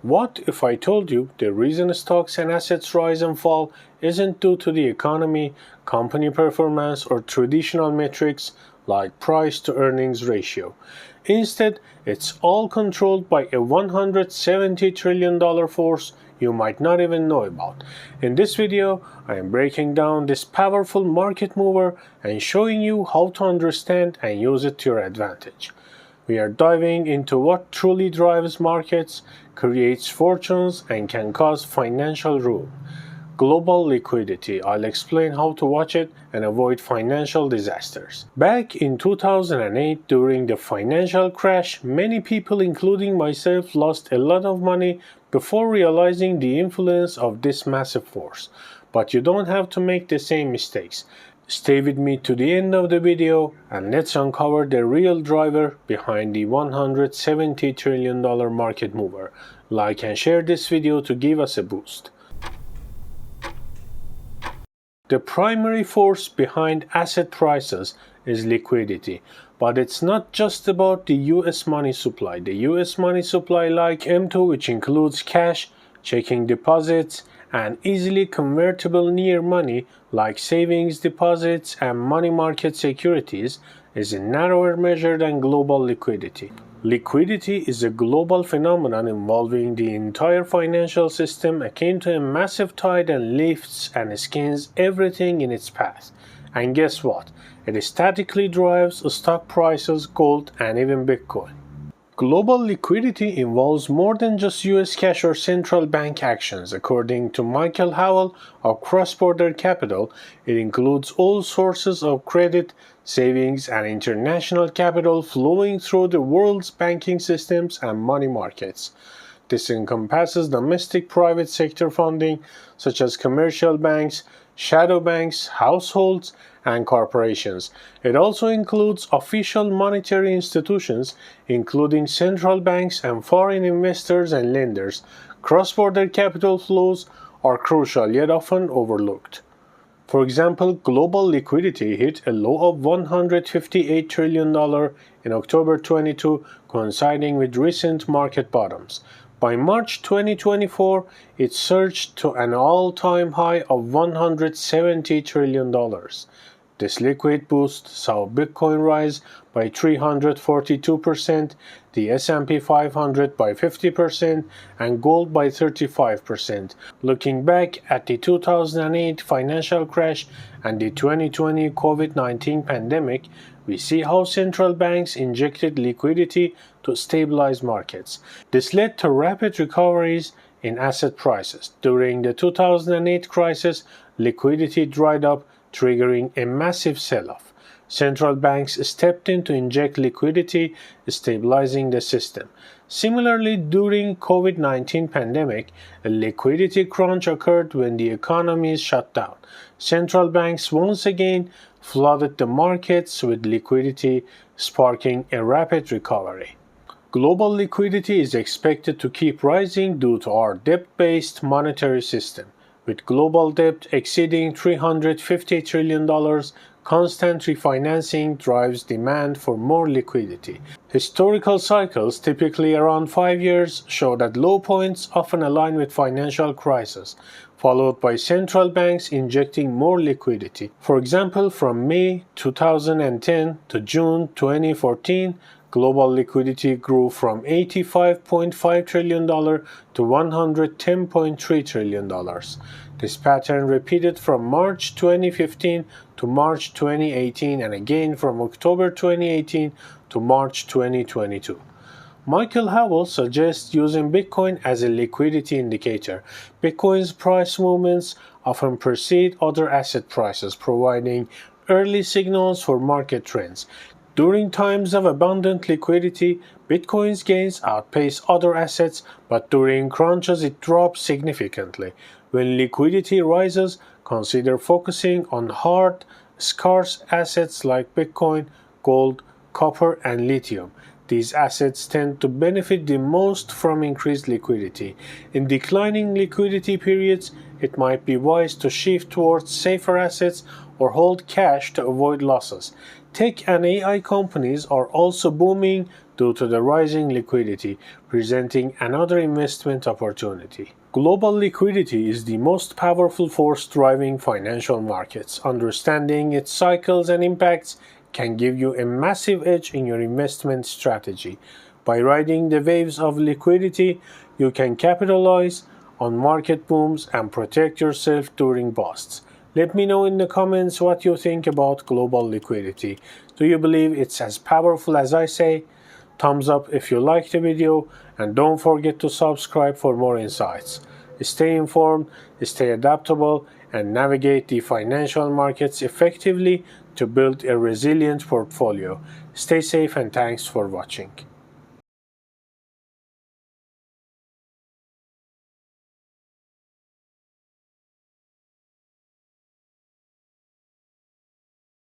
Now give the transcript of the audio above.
What if I told you the reason stocks and assets rise and fall isn't due to the economy, company performance, or traditional metrics like price to earnings ratio? Instead, it's all controlled by a $170 trillion force you might not even know about. In this video, I am breaking down this powerful market mover and showing you how to understand and use it to your advantage. We are diving into what truly drives markets, creates fortunes, and can cause financial ruin. Global liquidity. I'll explain how to watch it and avoid financial disasters. Back in 2008, during the financial crash, many people, including myself, lost a lot of money before realizing the influence of this massive force. But you don't have to make the same mistakes. Stay with me to the end of the video and let's uncover the real driver behind the $170 trillion market mover. Like and share this video to give us a boost. The primary force behind asset prices is liquidity, but it's not just about the US money supply. The US money supply, like M2, which includes cash, checking deposits, and easily convertible near money like savings deposits and money market securities, is a narrower measure than global liquidity. Liquidity is a global phenomenon involving the entire financial system, akin to a massive tide that lifts and skins everything in its path. And guess what? It statically drives stock prices, gold, and even Bitcoin. Global liquidity involves more than just US cash or central bank actions. According to Michael Howell of Cross-Border Capital, it includes all sources of credit, savings, and international capital flowing through the world's banking systems and money markets. This encompasses domestic private sector funding, such as commercial banks, shadow banks, households, and corporations. It also includes official monetary institutions, including central banks and foreign investors and lenders. Cross-border capital flows are crucial yet often overlooked. For example, global liquidity hit a low of $158 trillion in October 22, coinciding with recent market bottoms. By March 2024, it surged to an all-time high of $170 trillion. This liquid boost saw Bitcoin rise by 342%, the S&P 500 by 50%, and gold by 35%. Looking back at the 2008 financial crash and the 2020 COVID-19 pandemic, we see how central banks injected liquidity to stabilize markets. This led to rapid recoveries in asset prices. During the 2008 crisis, liquidity dried up, triggering a massive sell-off. Central banks stepped in to inject liquidity, stabilizing the system. Similarly, during COVID-19 pandemic, a liquidity crunch occurred when the economies shut down. Central banks once again flooded the markets with liquidity, sparking a rapid recovery. Global liquidity is expected to keep rising due to our debt-based monetary system. With global debt exceeding $350 trillion, constant refinancing drives demand for more liquidity. Historical cycles, typically around 5 years, show that low points often align with financial crises, followed by central banks injecting more liquidity. For example, from May 2010 to June 2014, global liquidity grew from $85.5 trillion to $110.3 trillion. This pattern repeated from March 2015 to March 2018 and again from October 2018 to March 2022. Michael Howell suggests using Bitcoin as a liquidity indicator. Bitcoin's price movements often precede other asset prices, providing early signals for market trends. During times of abundant liquidity, Bitcoin's gains outpace other assets, but during crunches it drops significantly. When liquidity rises, consider focusing on hard, scarce assets like Bitcoin, gold, copper, and lithium. These assets tend to benefit the most from increased liquidity. In declining liquidity periods, it might be wise to shift towards safer assets or hold cash to avoid losses. Tech and AI companies are also booming due to the rising liquidity, presenting another investment opportunity. Global liquidity is the most powerful force driving financial markets. Understanding its cycles and impacts can give you a massive edge in your investment strategy. By riding the waves of liquidity, you can capitalize on market booms and protect yourself during busts. Let me know in the comments what you think about global liquidity. Do you believe it's as powerful as I say? Thumbs up if you liked the video, and don't forget to subscribe for more insights. Stay informed, stay adaptable, and navigate the financial markets effectively to build a resilient portfolio. Stay safe and thanks for watching.